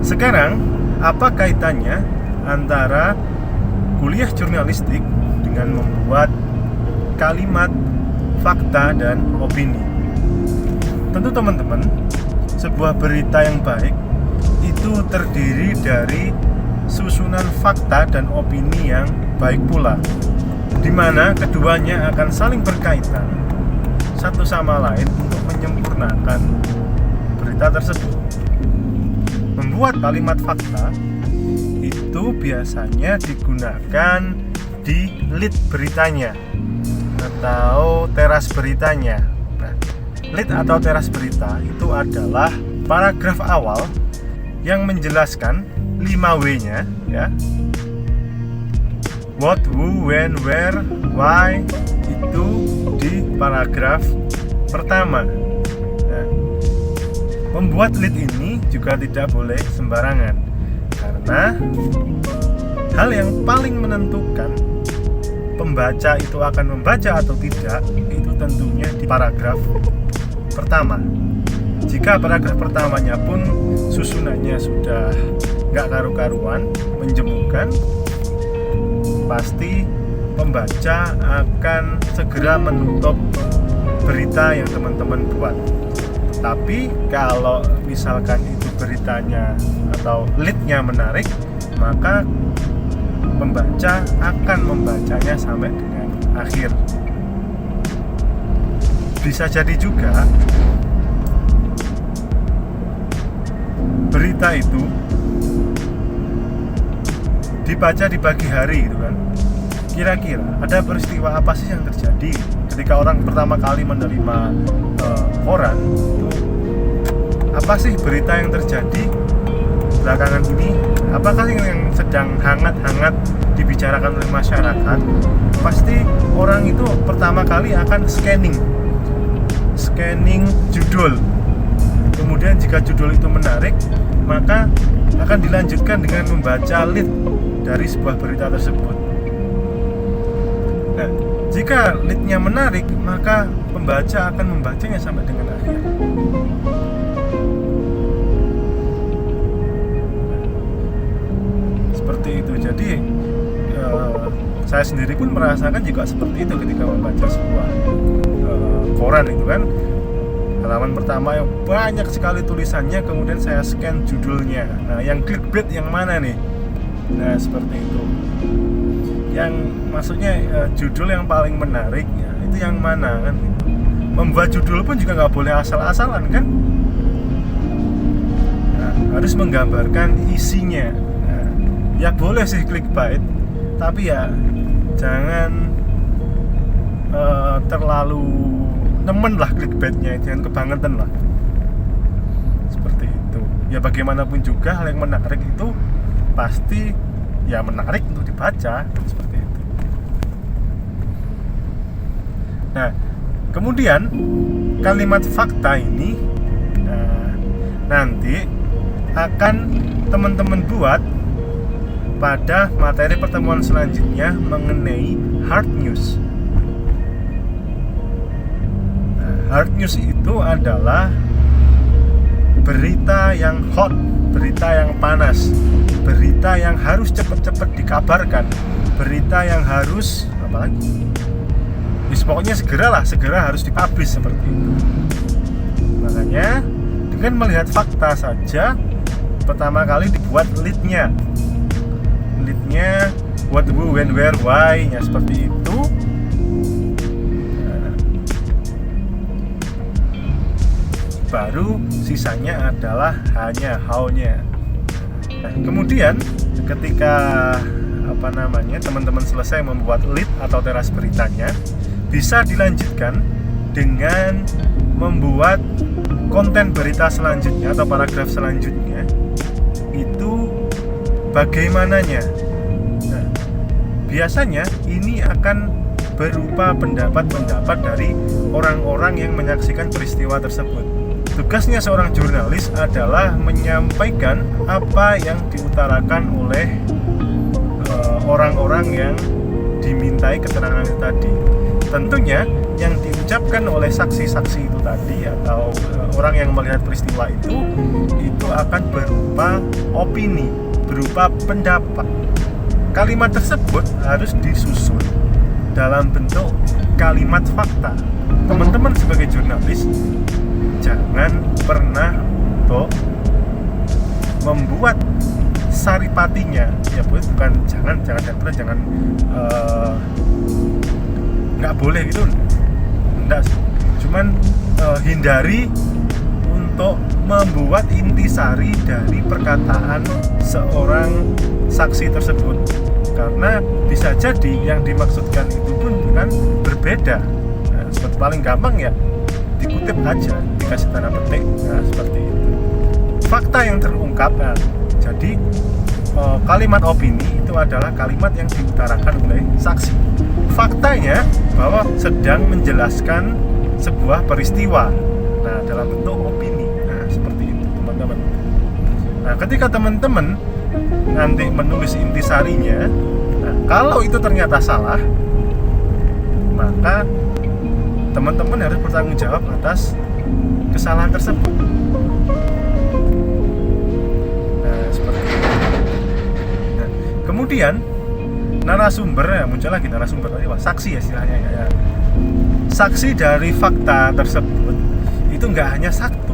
Sekarang, apa kaitannya antara kuliah jurnalistik dengan membuat kalimat, fakta, dan opini? Tentu teman-teman, sebuah berita yang baik itu terdiri dari susunan fakta dan opini yang baik pula, di mana keduanya akan saling berkaitan satu sama lain untuk menyempurnakan berita tersebut. Membuat kalimat fakta itu biasanya digunakan di lead beritanya atau teras beritanya. Nah, lead atau teras berita itu adalah paragraf awal yang menjelaskan 5W-nya, ya. What, who, when, where, why, itu di paragraf pertama. Nah, membuat lead ini juga tidak boleh sembarangan, karena hal yang paling menentukan pembaca itu akan membaca atau tidak itu tentunya di paragraf pertama. Jika paragraf pertamanya pun susunannya sudah nggak karu-karuan, menjemukan, pasti pembaca akan segera menutup berita yang teman-teman buat. Tapi kalau misalkan itu beritanya atau leadnya menarik, maka pembaca akan membacanya sampai dengan akhir. Bisa jadi juga berita itu dibaca di pagi hari gitu kan. Kira-kira ada peristiwa apa sih yang terjadi ketika orang pertama kali menerima koran itu? Apa sih berita yang terjadi belakangan ini? Apakah yang sedang hangat-hangat dibicarakan oleh masyarakat? Pasti orang itu pertama kali akan scanning judul. Kemudian jika judul itu menarik, maka akan dilanjutkan dengan membaca lead dari sebuah berita tersebut. Nah, jika leadnya menarik, maka pembaca akan membacanya sampai dengan akhir. Seperti itu. Jadi saya sendiri pun merasakan juga seperti itu ketika membaca sebuah koran itu kan. Halaman pertama yang banyak sekali tulisannya, kemudian saya scan judulnya. Nah, yang clickbait yang mana nih? Nah, seperti itu. Yang maksudnya judul yang paling menarik ya, itu yang mana kan? Membuat judul pun juga nggak boleh asal-asalan kan? Nah, harus menggambarkan isinya. Nah, ya boleh sih clickbait, tapi ya jangan terlalu nemen lah clickbaitnya, jangan kebangetan lah. Seperti itu. Ya bagaimanapun juga hal yang menarik itu pasti ya menarik untuk dibaca, seperti itu. Nah, kemudian kalimat fakta ini nanti akan teman-teman buat pada materi pertemuan selanjutnya mengenai hard news. Hard news itu adalah berita yang hot, berita yang panas, berita yang harus cepat-cepat dikabarkan, berita yang harus apa lagi? Pokoknya segera harus dipublish seperti itu. Makanya dengan melihat fakta saja pertama kali dibuat leadnya, what, who, when, where, why, ya seperti itu. Baru sisanya adalah hanya how-nya. Nah, kemudian ketika teman-teman selesai membuat lead atau teras beritanya, bisa dilanjutkan dengan membuat konten berita selanjutnya atau paragraf selanjutnya. Itu bagaimananya. Nah, biasanya ini akan berupa pendapat-pendapat dari orang-orang yang menyaksikan peristiwa tersebut. Tugasnya seorang jurnalis adalah menyampaikan apa yang diutarakan oleh orang-orang yang dimintai keterangan tadi. Tentunya yang diucapkan oleh saksi-saksi itu tadi atau orang yang melihat peristiwa itu akan berupa opini, berupa pendapat. Kalimat tersebut harus disusun dalam bentuk kalimat fakta. Teman-teman sebagai jurnalis jangan pernah untuk membuat saripatinya, ya bukan jangan nggak boleh gitu, enggak, cuman hindari untuk membuat intisari dari perkataan seorang saksi tersebut, karena bisa jadi yang dimaksudkan itu pun kan berbeda. Nah, seperti paling gampang ya dikutip aja, dikasih tanda petik, nah seperti itu. Fakta yang terungkap, nah, jadi kalimat opini itu adalah kalimat yang diutarakan oleh saksi. Faktanya bahwa sedang menjelaskan sebuah peristiwa, nah dalam bentuk opini. Nah seperti itu teman-teman. Nah ketika teman-teman nanti menulis intisarinya, nah kalau itu ternyata salah, maka teman-teman harus bertanggung jawab atas kesalahan tersebut. Nah seperti itu. Nah, kemudian narasumber, ya muncul lagi narasumber tadi, saksi ya istilahnya ya. Saksi dari fakta tersebut itu nggak hanya satu,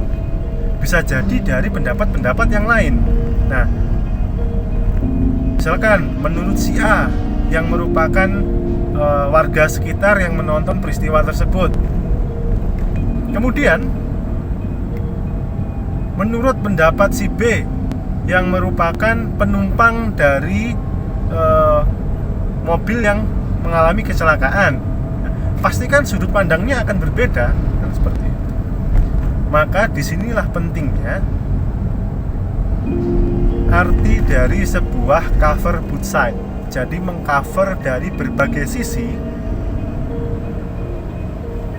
bisa jadi dari pendapat-pendapat yang lain. Nah, misalkan menurut si A yang merupakan warga sekitar yang menonton peristiwa tersebut, kemudian menurut pendapat si B yang merupakan penumpang dari mobil yang mengalami kecelakaan, pastikan sudut pandangnya akan berbeda, kan seperti itu. Maka disinilah pentingnya arti dari sebuah cover both side. Jadi mengcover dari berbagai sisi,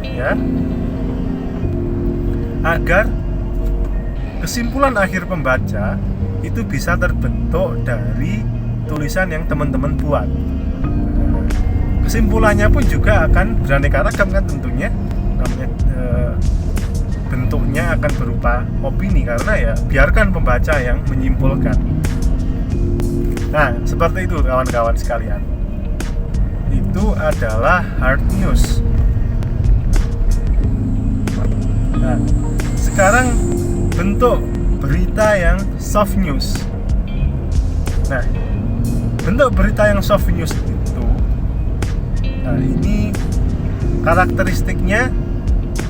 ya, agar kesimpulan akhir pembaca itu bisa terbentuk dari tulisan yang teman-teman buat. Kesimpulannya pun juga akan beraneka ragam kan tentunya, namanya bentuknya akan berupa opini, karena ya biarkan pembaca yang menyimpulkan. Nah seperti itu kawan-kawan sekalian, itu adalah hard news. Nah sekarang bentuk berita yang soft news. Nah bentuk berita yang soft news itu, nah ini karakteristiknya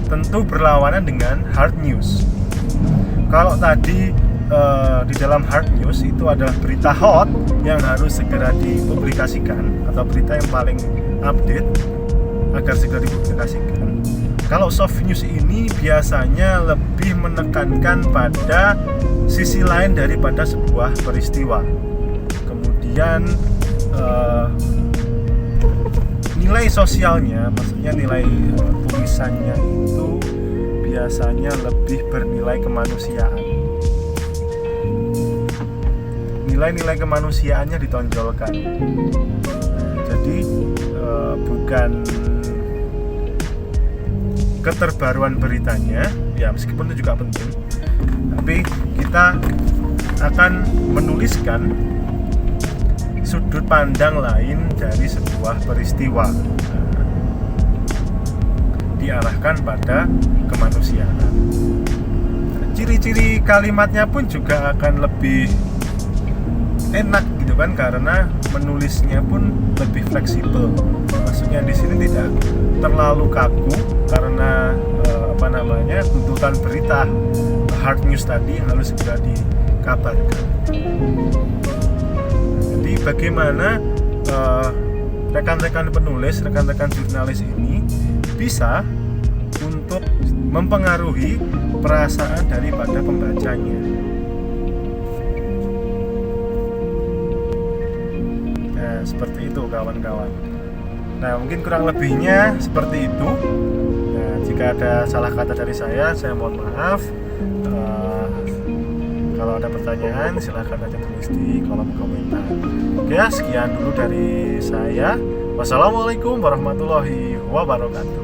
tentu berlawanan dengan hard news. Kalau tadi di dalam hard news itu adalah berita hot yang harus segera dipublikasikan, atau berita yang paling update agar segera dipublikasikan. Kalau soft news ini biasanya lebih menekankan pada sisi lain daripada sebuah peristiwa. Kemudian nilai sosialnya, maksudnya nilai tulisannya itu biasanya lebih bernilai kemanusiaan. Nilai-nilai kemanusiaannya ditonjolkan. Jadi bukan keterbaruan beritanya, ya meskipun itu juga penting, tapi kita akan menuliskan sudut pandang lain dari sebuah peristiwa, diarahkan pada kemanusiaan. Ciri-ciri kalimatnya pun juga akan lebih enak gitu kan, karena menulisnya pun lebih fleksibel. Maksudnya di sini tidak terlalu kaku, karena tuntutan berita hard news tadi yang harus segera dikabarkan. Jadi bagaimana rekan-rekan penulis, rekan-rekan jurnalis ini bisa untuk mempengaruhi perasaan daripada pembacanya. Nah, seperti itu kawan-kawan. Nah, mungkin kurang lebihnya seperti itu. Nah, jika ada salah kata dari saya mohon maaf. Kalau ada pertanyaan silahkan aja tulis di kolom komentar. Oke, sekian dulu dari saya. Wassalamualaikum warahmatullahi wabarakatuh.